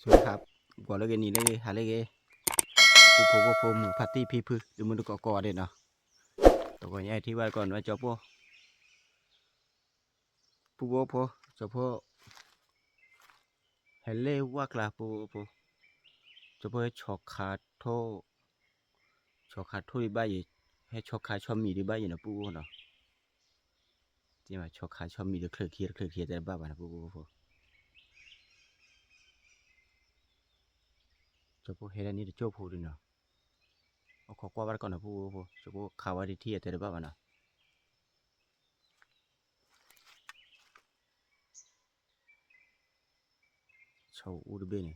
สวัสดีครับก่อนเลยนี่เลยหาเลยผู้หมูพัตตี้พี่พึ่งดูมันดูกอเด็ดเนาะตัวก่อนใหญ่ที่ว่าก่อนว่าจอพผู้พจอพเฮเล่ว่ากลาผู้จอพให้ชอกขาดโทษใบให้ชอกขาชอมมีดีใบนะผู้เนาะที่มาชอกขาชอมมีดีเคลือเคียแต่บ้านะผู้จอพเฮเลนี่จะโจ้ผู้ดิเนาะเอาขอกว่าก่อนนะผู้จอพข่าวว่าที่แต่บ้านะชาวอูดเบนี่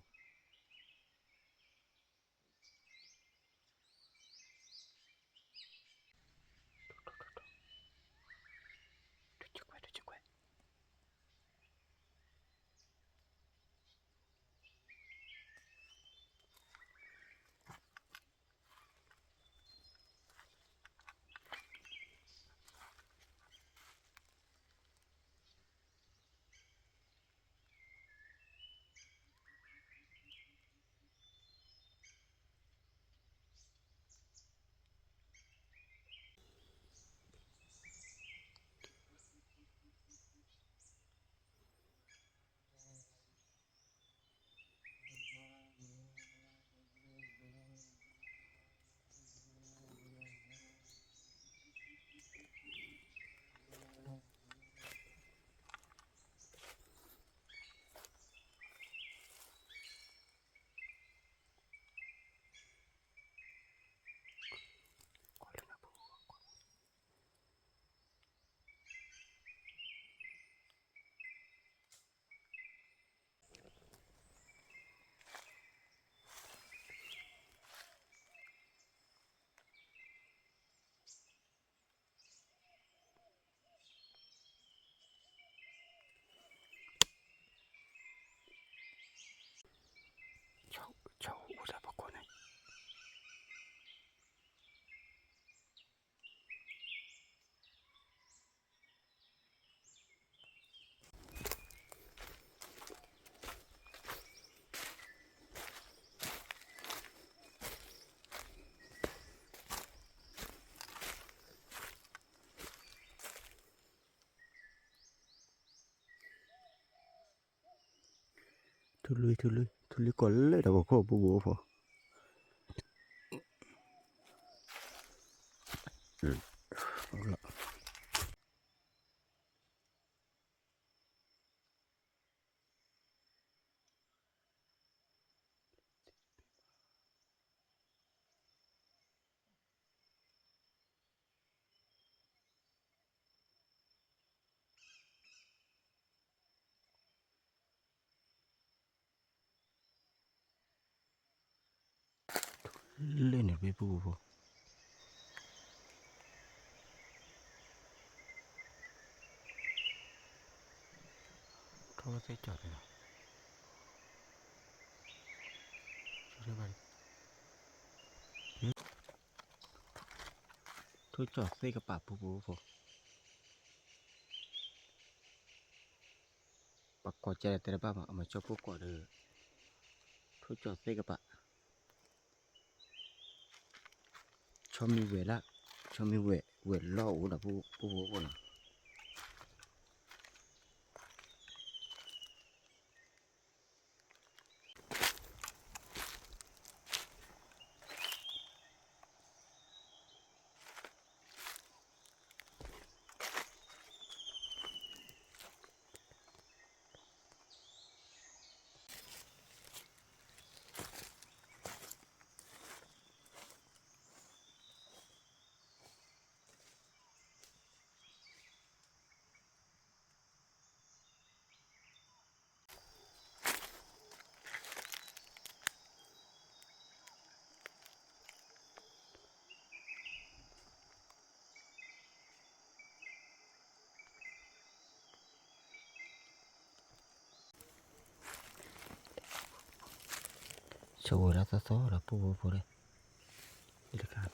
ชาวอูดาปกคนทุลุยก่อนเลยแต่บอกผู้พอเล่นเนี่ยไปผู้พอเขาใส่จอดเลยเนาะช่วยไปทุกจอดใส่กระป๋าผู้พอปักกอดใจแต่ละบ้าเอามาชอบพวกกอดเลยทุกจอดใส่กระป๋าชอบมีเวลาชอบมีเวลล่ออูนะผู้พอเนาะโชว์แล้วซ้อแล้วผู้พอเลยนี่ละครับ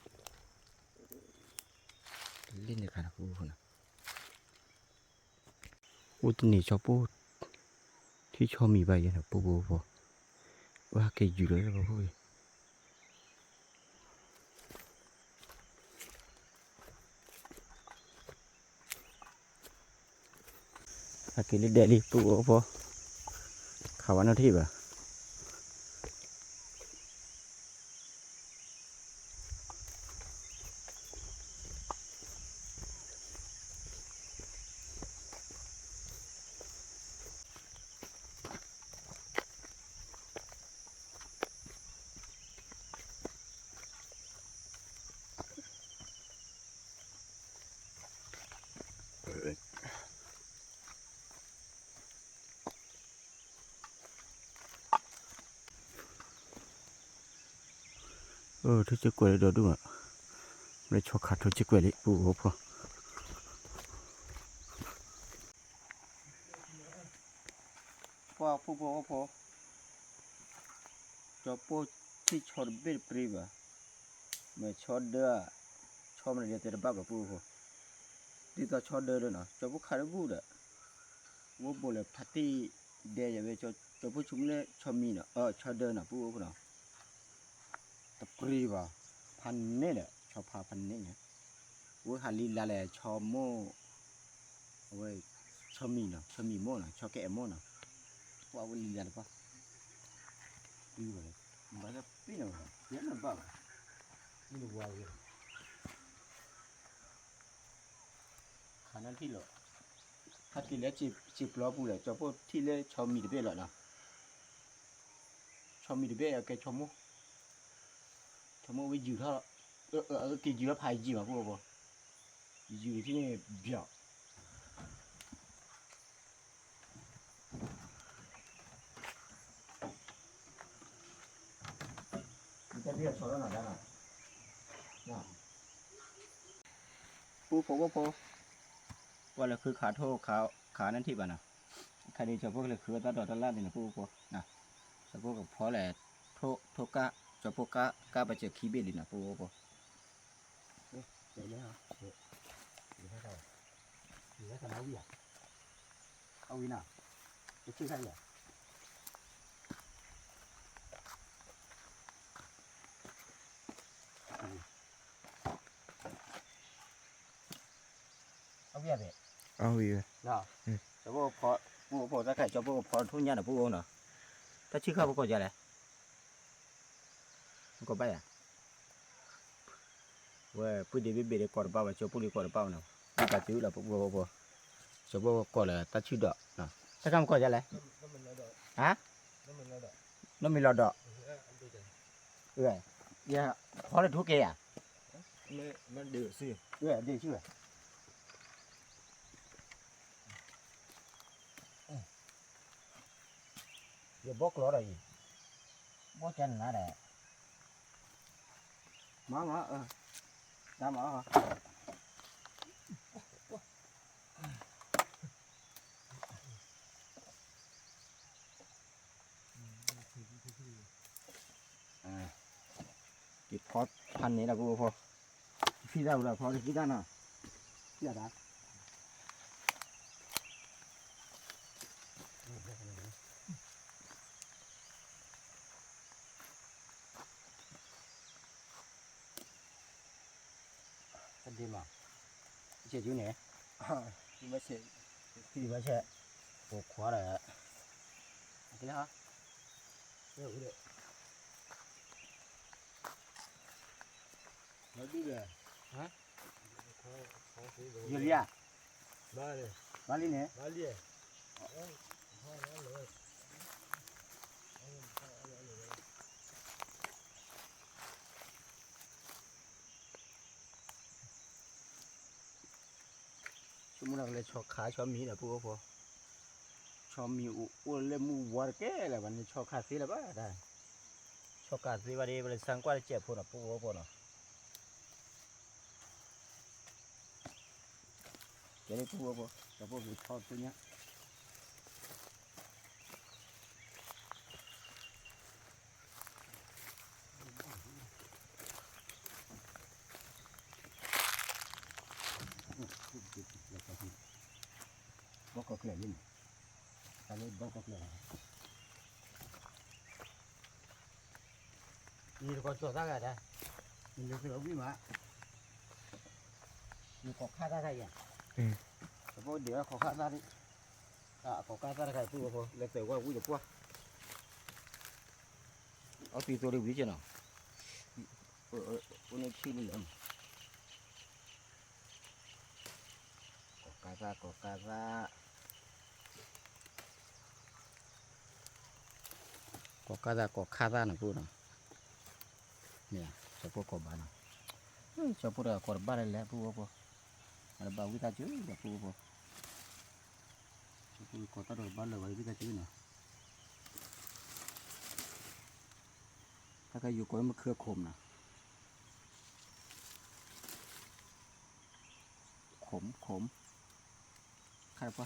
เล่นเลยครับผู้พอนะอูตัวนี้ชอบพูดที่ชอบมีใบนะผู้พอ ว่าเกยอยู่เลยบ่พูดอากิลิเดลิปูโอพอขาวันอาทิตย์ป่ะทุกเจ้ากล้วยดอดุ่งอ่ะไม่ชอบขาดทุกเจ้ากล้วยเลยปูโอพอว่าปูโอพอจอปูที่ชอดเบ็ดปรีบ่ะไม่ชอดเด้อชอบมันเรียนแต่บ้ากับปูพอที่ต่อชอดเด้อเลยนะจอปูขาดบูดอ่ะว่าโบเลยพัดที่เดียจะไปจอปูชุ่มเลยชอมีเนาะชอดเด้อนะปูพอเนาะตะปรีบ่ะพันเนี่ยแหละชอบพาพันเนี่ยว่าหาลีลาแหละชอบโม่เว้ยชอมีเนาะชอมีโม่เนาะชอบแกะโม่เนาะว่าลีลาเลยปะดีกว่าเลยมันก็ปีนเอาเยอะนะบ้าไม่รู้ว่าเลยขนาดที่เหรอถ้าที่เล็กจีบล้อปูเลยจะพูดที่เล็กชอมีเดเบ้หรอนะชอมีเดเบ้แกชอมูไปยืดเขากี่ยืดแล้วพายจีมาปูปะยืดที่นี่เบี้ยมันจะเบี้ยชอแล้วหน่อยได้หน่อยนะปูผมก็พอว่าเลยคือขาโทษขานั่นที่บ้านนะใครดีจะพวกเลยคือตาดอดตาลาดนี่นะปูพอนะจะพวกกับพอแหละโทกะจะพวกกะไปเจอขี้เบ็ดเลยนะปูพอเดี๋ยวเลยฮะเดี๋ยวให้เราเดี๋ยวให้ทำเอาวิอ่ะเอาวิน่ะจะชื่อใครเหรอเอาวิอ่ะเบ็ดเอาวิอ่ะน่ะจะพวกพอปูพอจะใครจะพวกพอทุ่งยาหน่ะปูเนาะถ้าชื่อข้าวพวกจะอะไรก็ไปอ่ะว่าพูดดีๆเบ็ดกอดเป้าจะพูดดีกอดเป้าเนาะนี่ก็จืดแล้วพอจะพวกกอดเลยถ้าชื่อดอกเนาะถ้าคำกอดจะอะไรฮะน้ำมีหลอดดอกอย่าพอได้ทุกเกย์อ่ะมันเดือดสิเดือดชื่ออย่าบอกล้ออะไรบอกจันนะแหละมาน้ำมาเหรอกิดพอพันนี้นะกูพอพี่ได้หรือพอจะพี่ได้น่ะพี่ได้สันดีมาเจ็ดอยู่ไหนพี่ไม่เจ็ดพี่ไม่เจ็ดปวดขวาเลยกินแล้วฮะเดี๋ยวเดี๋ยวมาดูเลยฮะยูเลียมาลีเนี่ยชั่วโมงละเลยชอขาชอมีนะพวกพอชอมีอุลเลมูวอร์เก้เลยวันนี้ชอขาสีแล้วบ้าได้ชอขาสีวันนี้เป็นสังกัดเจ็บพวกนะพวกพอเนาะเดี๋ยวนี้พวกพอแต่พวกชอบตัวเนี้ยบอกก็เกลี่ยยิ่งตอนนี้บอกก็เกลี่ย นี่ก็จอดได้กันนี่จะเสือวิ่งมานี่ก็ฆ่าได้ยังแต่พอเดี๋ยวขอฆ่าได้ดิขอฆ่าได้ใครพูดพอแล้วแต่ว่ากูจะพูดเอาตีตัวเดียววิจารณ์วันนี้ชื่อนี่อ่ะกอกาซานะพูดนะเนี่ยจะพูดกบ้านนะจะพูดอะไรกบ้านอะไรพูดพออะไรบ้าวิตาจื้อจะพูดพอจะพูดกอดตลอดบ้านเลยวิตาจื้อนะถ้าใครอยู่ก็มาเครือคมนะขมใครปะ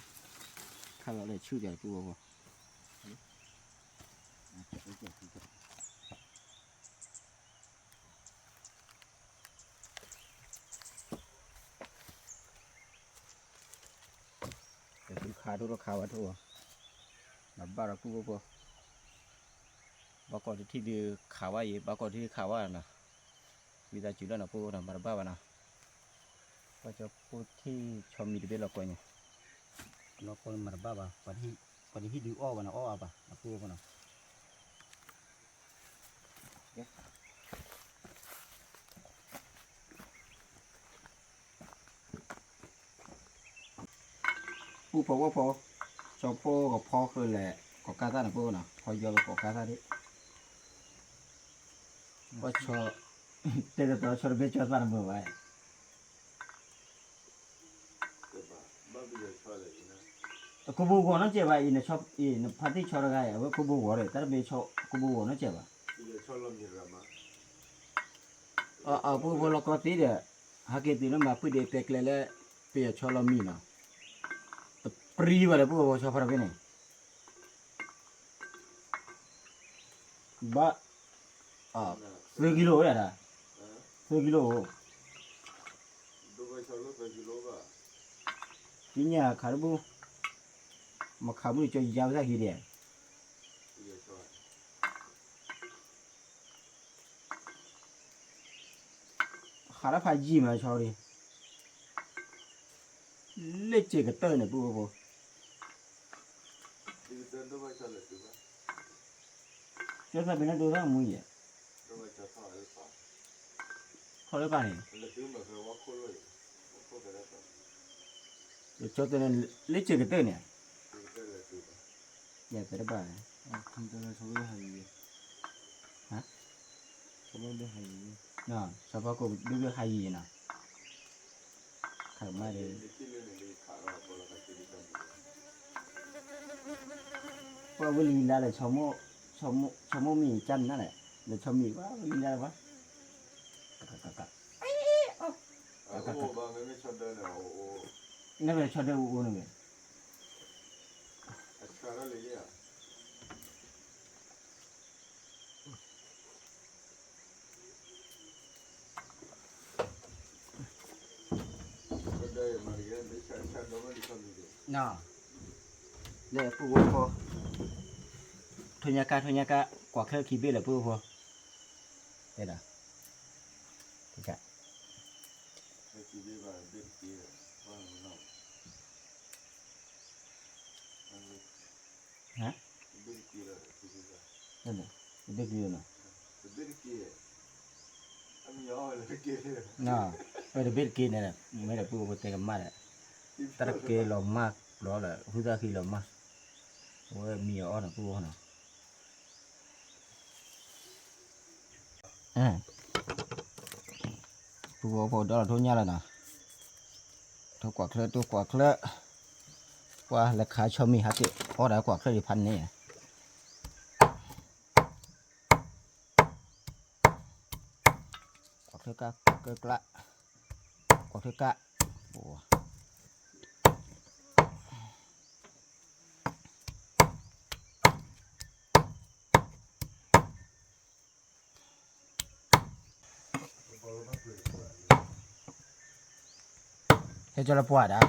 ใครอะไรชื่อใหญ่พูดพอคือขาดูราคาวัตถุแบบบ้าเราพูดพอบางคนที่ดีข่าวว่าบางคนที่ข่าวว่านะวิธีจุดนั้นพูดนะบาร์บ้านะก็จะพูดที่ชมมีดีเบลล์ก่อนเนี่ยเราคนบาร์บ้าป่ะวันที่ดูอ้อวันอ้อป่ะนะพูดกันนะพูดพอว่าพอชอบพ่อกับพ่อคือแหละกอกาตาหนะพูดนะพอยอมกอกาตาดิว่าชอบเด็กตัวชอบเบี้ยชอบบ้านเมื่อไหร่กูบูก่อนนั่นเจ้าว่าอินชอบอินพัดที่ชอบอะไรว่ากูบูก่อนเลยแต่เบี้ยชอบกูบูก่อนนั่นเจ้าว่าพูดเราก็ตีเดียหากตีแล้วมาพูดเด็กเล็กเลยเบี้ยชอบเรามีนะปรีวะเลยพูดว่าชอบอะไรเนี่ยบ้า10 กิโลเลยนะ10 กิโลที่เนี่ยขาบุมาขาบุจะยาวสักกี่เดือนขาละพายจีมาชาวดิเล็กเจ๊ก็เตอร์เนี่ยพูดจะทำเป็นอะไรดูได้มั้ยเนี่ยเขาเลยป่ะเนี่ยจะตัวนั้นเล็กเจ๊ก็เตอร์เนี่ยอย่าไปได้ป่ะคุณจะชอบดูหายฮะชอบดูหายน่ะชอบก็ดูหายนะขาไม่เลยว่าวิลีลาเลยชาวโมมีจันนั่นแหละเดี๋ยวชาวมีว่าวิลีลาวะนั่นเป็นชาวเดือดนั่นเองน่ะเลยพูดว่าพอทุนยากากว่าแค่คีเบลเลยพูดพอเห็นอ่ะถูกจ้ะฮะนั่นแหละเด็กอยู่น่ะน่ะไม่ได้เบ็ดกินเนี่ยไม่ได้พูดว่าเตะกันมาเลยตระเกลมากร้อนเลยหุ่นตาขี้ลมมากโอ้ยมีอ้อนพูดว่าน่ะพูดว่าพอดอลทุนยาแล้วนะทุกกว่าเคลื่อว่าราคาชมีฮัตติอ้อได้กว่าเคลื่อพันนี่กว่าเคลื่อกะเกิดละกว่าเคลื่อกะโอ้เฮ้ยจะละปวดอ่ะ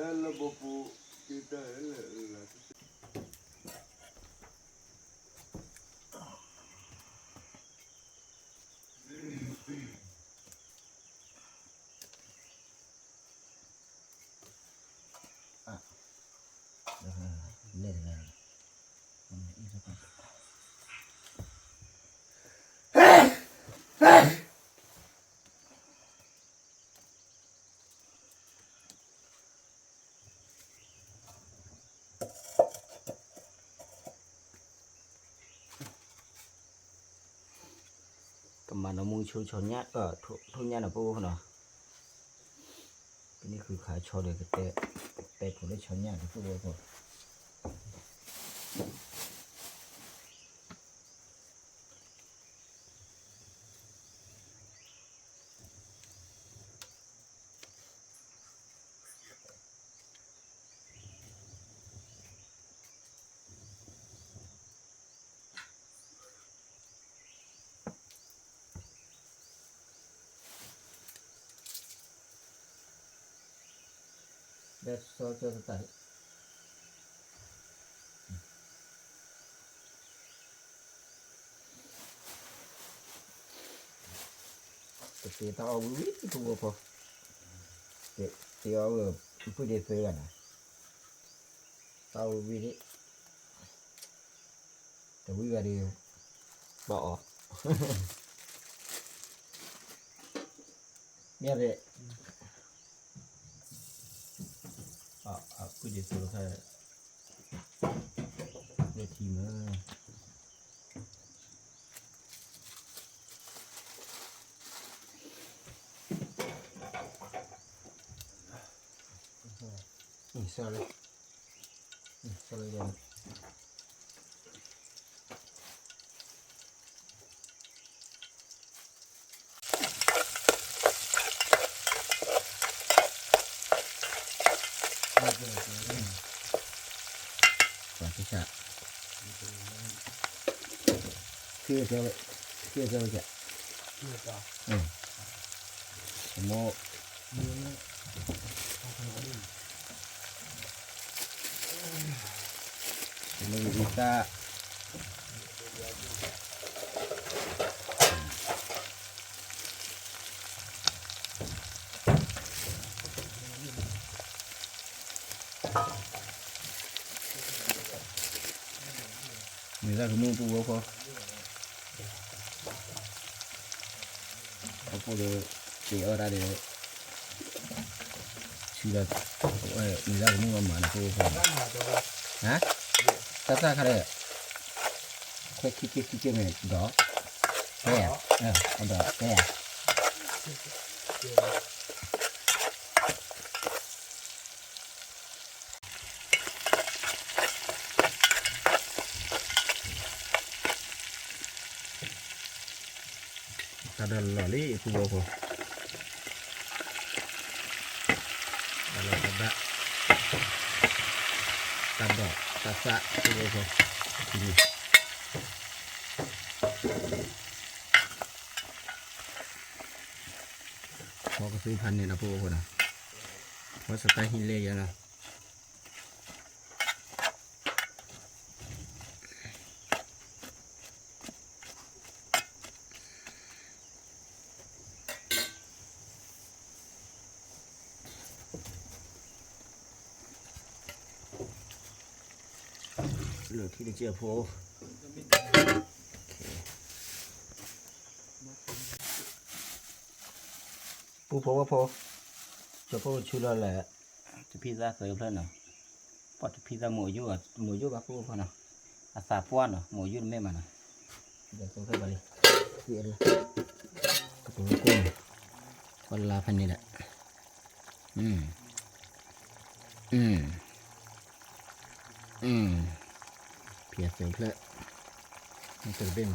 Hello Bopu, kita hello. lên lên mà nó mua cho nhát thôi nhát là bố nó cái nàyคือขายchoเลยcáiแต่ผมได้cho nhát cái bố rồi để cho tại cái tao biết cái thua không cái tao cứ đi chơi à tao biết đấy tao biết là đi bỏ nghe đấy cứ đi chơi thôi để tìm sao đây và cái chả kia sao vậy kìa mô mình ta người ta cũng mua bùa không có được chỉ ở đây để chỉ là người ta cũng mua mà nó bùa không hả ta cái này cái này đó cái con đó cái ada loli itu bobo kalau ada tambah tasa itu bobo ini mau keซื้อพันธุ์เนี่ยนะboboนะเพราะสไตล์ฮิเลyaนะเหลือที่ได้เจอโพปูโพว่าโพจะโพชื่ออะไรแหละจะพิซซ่าเสิร์ฟเลยเนาะปอดพิซซ่าหมูยุ่กับปูพอเนาะอาซาป้อนเนาะหมูยุ่ไม่มาเนาะเดี๋ยวต้องไปบริเสียเลยกระปุกกุ้งคนลาพันนี่แหละเพียเสิร์ฟเลยมันจะเป็น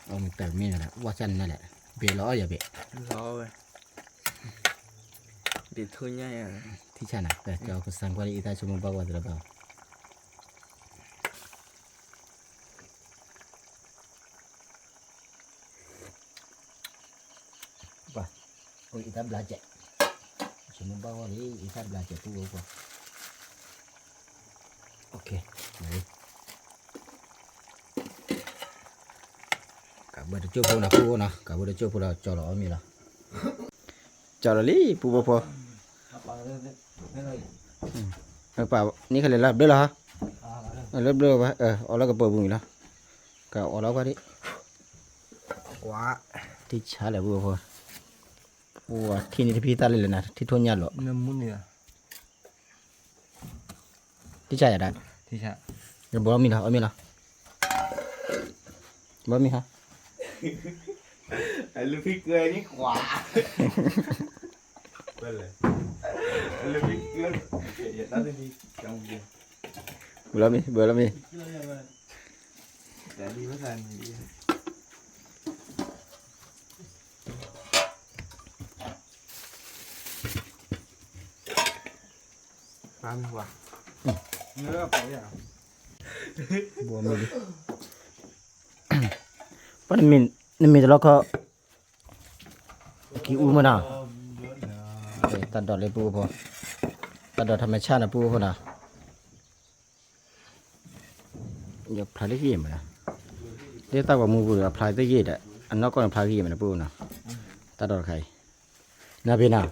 เอามันแต่ไม่นั่นแหละว่าจันนั่นแหละเบียร์ล้ออย่าเบียร์ล้อเลยเบียร์ทุ่งใหญ่ที่ฉันแต่เจ้าก็สั่งว่าอีตาชมบ้าว่าจะบ้าป่ะโอ้ยอีตาบลาเจ็บช Cuma bawa ni ikat belajar tu apa. Okey, mari. Kabar dia cuba nak pu na, kabar dia cuba dah colo ami lah. Colo li pu apa? Apa ni kalau lap dah lah. Lap dah apa? Olah ke bunyi lah. Kau olah apa ni? Wah, ticah lah pu apa. Wah, kini tapi tak lelana, titunya lo. Namun ya. Ticah ya dah. Tidak. Ya bawa mi lah. Bawa mi ha. Lu fikir ni kuat. Boleh. Lu fikir ya tadi ni kamu dia. Bawa mi. Jadi macam ni. Paham kuah. Ni apa ya? Bawa mi đi. Pada min lo ko ki u mana. Tan dot le pu po. Tan dot ธรรมชาตินะpu po na. Ya phai le ki ma na. Le ta wa mu pu la phai te ki da. An ko na phai ki ma na pu na. Ta dot khai. Na be na.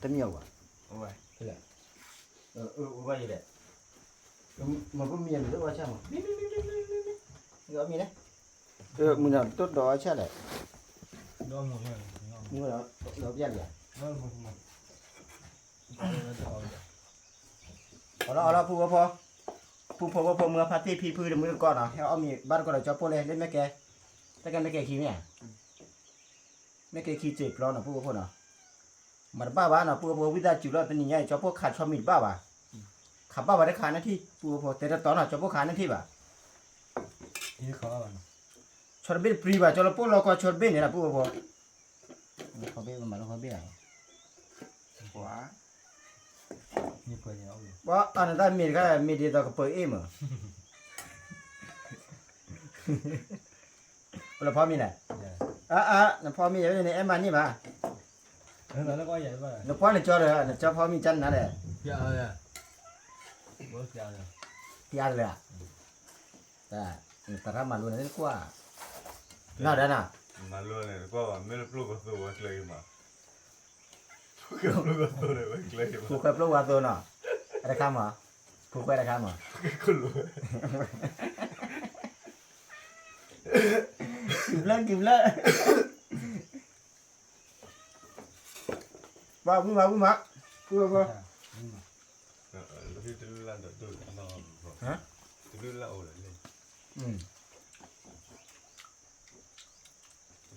Tem nhiều à? Ôi. Thế là vậy đấy. Mà có miền rất là chắc mà. Gỡ miền đấy. Mình làm tốt đó chắc đấy. Đó một người. Nhưng mà nó biết gì à? Đó một người. Ở đó phu phu mưa phát thì phi được mưa con à? Theo ông mình bắt con là cho phu lên mấy cái. Tất cả mấy cái khí nè. Mấy cái khí chếp lo là phu nào. Mà ba nào phu bây giờ chủ lo tên nhảy cho phu khát cho mình ba. Khát ba đấy khát nó thi phu thế là tao nào cho phu khát nó thi bà. Ini kau. Chọn bên free bà cho nó phu lo qua chọn bên này là phu. Khó biết mà nó khó biết à? Quá. Như vậy nhau. Bỏ anh ta miệt đi tao có bơi em à? Là phò mi này. Là phò mi này em ăn đi mà. Nó có vậy mà. Nó phò này cho rồi, nó cho phò mi chân nó đây. Dạ rồi. Bớt dạ rồi. Thì ăn rồi à? Ta, ta ra mà luôn đấy quá. Nào đây nào. Mà luôn này qua mà mấy lúc có số vật lấy mà. Lúc có số này vật lấy mà. Phụ quẹp lúc qua tôi nào. Ada kamu à? Phụ quẹp ada kamu à? Con luôn. Kìm lên. Vào mà. Phụ. Lúc thì tôi làm được nó. Hả? Tôi là ổn lại lên.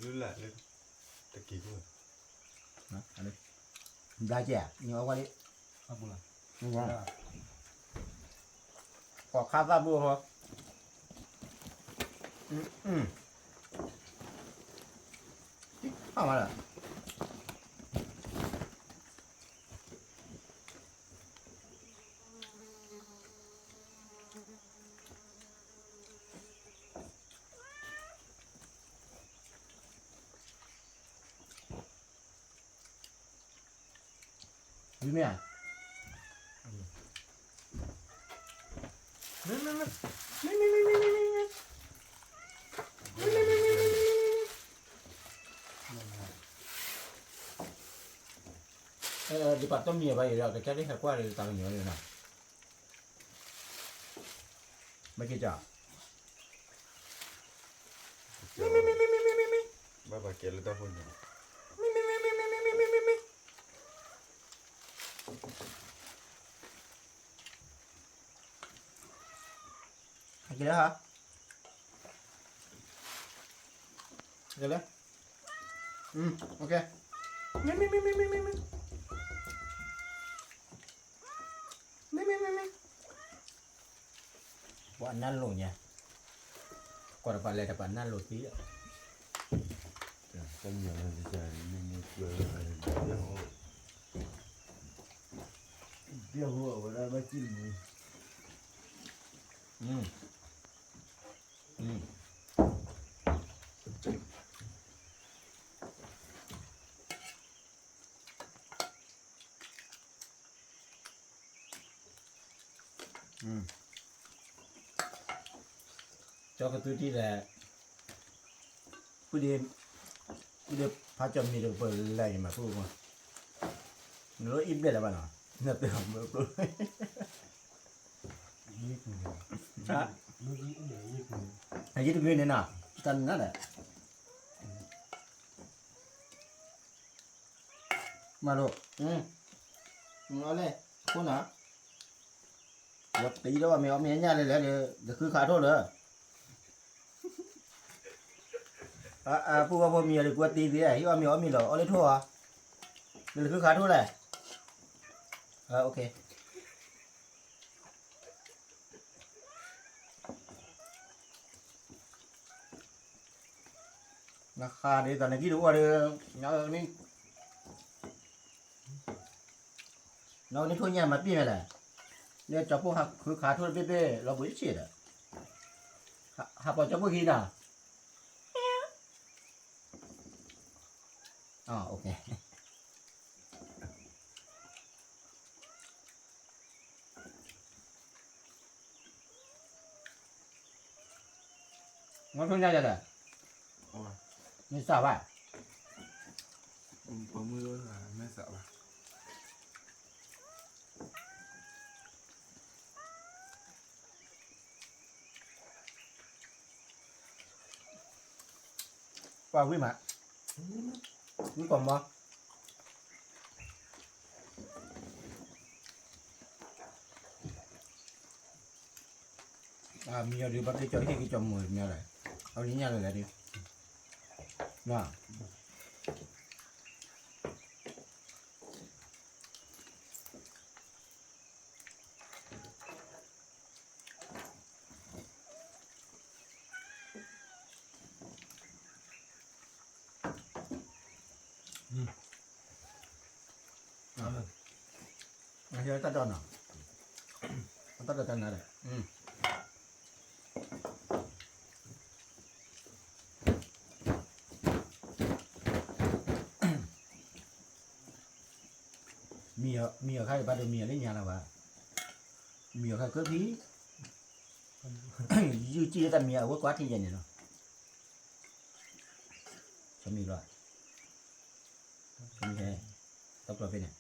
Tôi là lên. Tất kỳ luôn. Hả? Ở đây. Ra chưa? Nhiều qua đi. Không buồn. Ngon. Có khá ra bùa hả? Không mà Đi mẹ. Di patong mie bayi lah, kita ni aku ada tahu ni mana. Bagi cak. Bapak kira dah pun. Lagi dah ha? Lagi dah? Okay. Buat nan lo nya. Kau dapat nan lo tí. Kan jangan dicari ini dia buat orang macam ni. cho cái túi đi là cứ đi phá chậm đi được vừa lại mà thôi mà nó im đây là bạn nào nó từ hầm bữa bữa hả hay gì được nguyên này nào tân đó này mà đồ nói lên cô nào một tí đó mà mèo mè nha này để cứ khá thôi nữa phụ vào mì để quạt tí gì ấy vào mì lỏ lấy thôi à để cứ khá thôi này ok nó khá để tao này cái đủ rồi nhỏ đi nó thôi nhà mà pin này nên cho phụ học cứ khá thôi bê nó bưởi chết à học vào cho phụ gì nào ok ngon không nha rồi nên sao vậy có mưa là mẹ sợ bà qua quý mà quý còn mà mía đi bắt đi chơi cái chồng mồi mía nàyเอานี้เนี่ยเลยแหละดิน่ะอันนี้ตัดดอนอ่ะตัดดอนอะไรmía khai ba đời mía lấy nhà nào bà mía khai cướp phí dư chi ta mía quá thì vậy nó cho mía rồi cho mía này tóc là bên này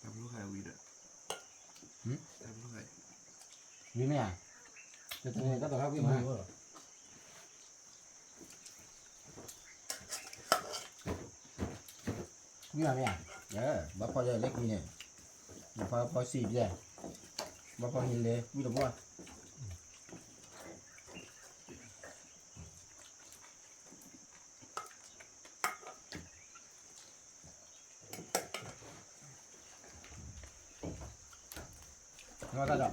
em lúc hai weed em lúc hai như thế à cái này các tao cái mà như là mẹ đấy bác coi giờ lấy gì này bác coi xịt vậy bác coi nhìn lên như đúng không ngon ta đâu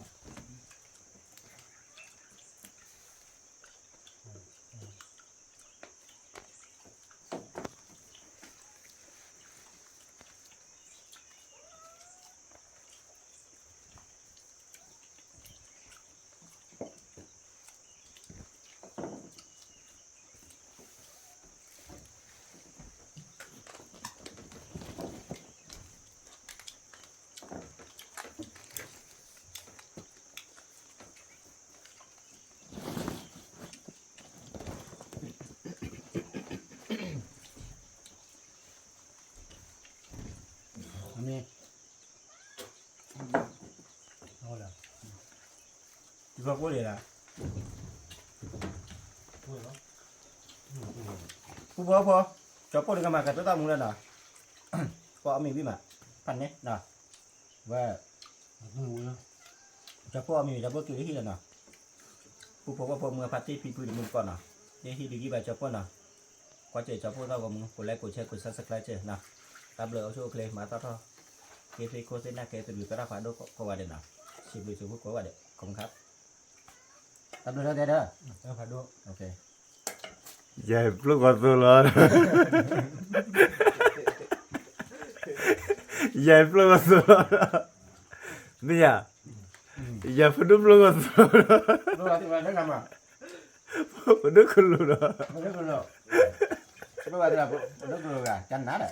Amin. Hola. ¿Tú vas a poder ir? Phụ cho cô đi cầm cái tao muốn lên nào có mình biết mà phần nhé nào và cho cô mình cho bữa kiểu đi là nào phụ mua party phi phi được một con nào để khi đi bài cho cô nào qua chơi cho cô tao còn của like của share của subscribe chơi nào tab lỡ cho ok mà tao thôi cái thì cô sẽ là cái từ từ tao phải đâu có vào đây nào chỉ vì số có vào đây không khác tab lỡ đây đó tao phải đâu ok dạ lúc còn tôi lo dạ lúc còn tôi lo nè dạ phải đúng lúc còn tôi lo lúc đó thì bạn đang làm à Bener kan lu dah. Bener bener. Coba ada bener bener kan, kan ada.